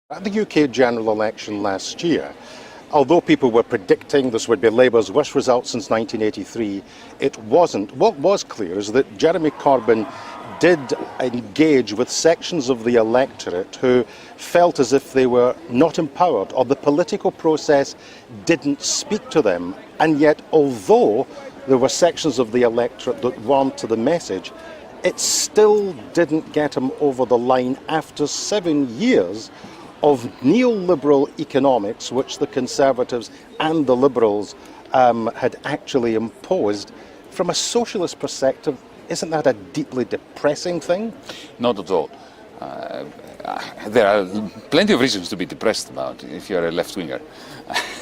At the UK general election last year, although people were predicting this would be Labour's worst result since 1983, it wasn't. What was clear is that Jeremy Corbyn did engage with sections of the electorate who felt as if they were not empowered or the political process didn't speak to them. And yet, although there were sections of the electorate that warmed to the message, it still didn't get him over the line after 7 years of neoliberal economics, which the Conservatives and the Liberals had actually imposed. From a socialist perspective, isn't that a deeply depressing thing? Not at all. There are plenty of reasons to be depressed about if you're a left-winger.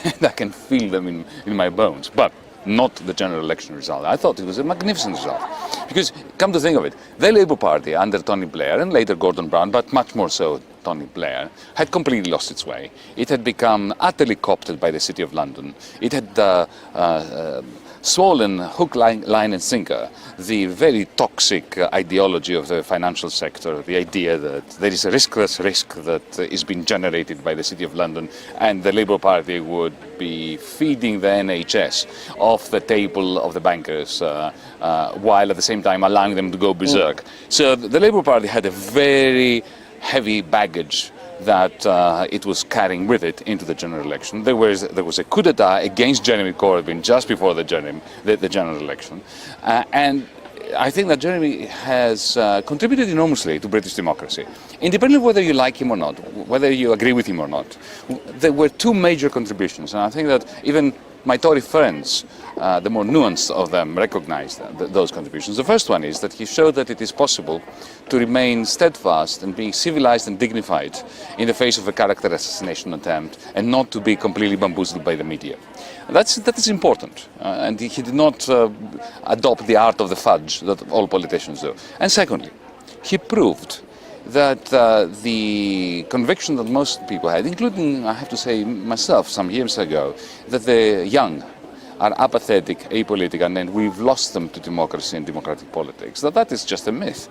And I can feel them in my bones. But not the general election result. I thought it was a magnificent result. Because, come to think of it, the Labour Party under Tony Blair, and later Gordon Brown, but much more so Tony Blair, had completely lost its way. It had become utterly co-opted by the City of London. It had swollen hook, line and sinker the very toxic ideology of the financial sector, the idea that there is a riskless risk that is being generated by the City of London, and the Labour Party would be feeding the NHS off the table of the bankers while at the same time allowing them to go berserk. So the Labour Party had a very heavy baggage that it was carrying with it into the general election. There was a coup d'etat against Jeremy Corbyn just before the general election, and I think that Jeremy has contributed enormously to British democracy. Independently of whether you like him or not, whether you agree with him or not, there were two major contributions, and I think that even my Tory friends, the more nuanced of them, recognise those contributions. The first one is that he showed that it is possible to remain steadfast and be civilised and dignified in the face of a character assassination attempt, and not to be completely bamboozled by the media. That is important, and he did not adopt the art of the fudge that all politicians do. And secondly, he proved that the conviction that most people had, including, I have to say, myself some years ago, that the young are apathetic, apolitical, and we've lost them to democracy and democratic politics, that is just a myth.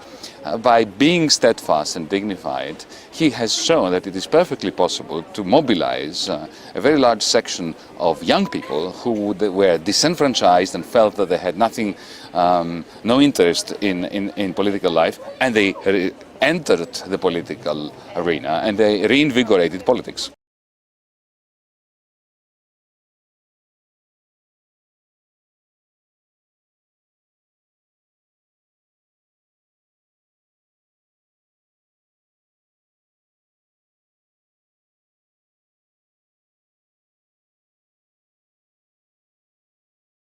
By being steadfast and dignified, he has shown that it is perfectly possible to mobilize a very large section of young people who were disenfranchised and felt that they had nothing, no interest in political life, and they entered the political arena and they reinvigorated politics.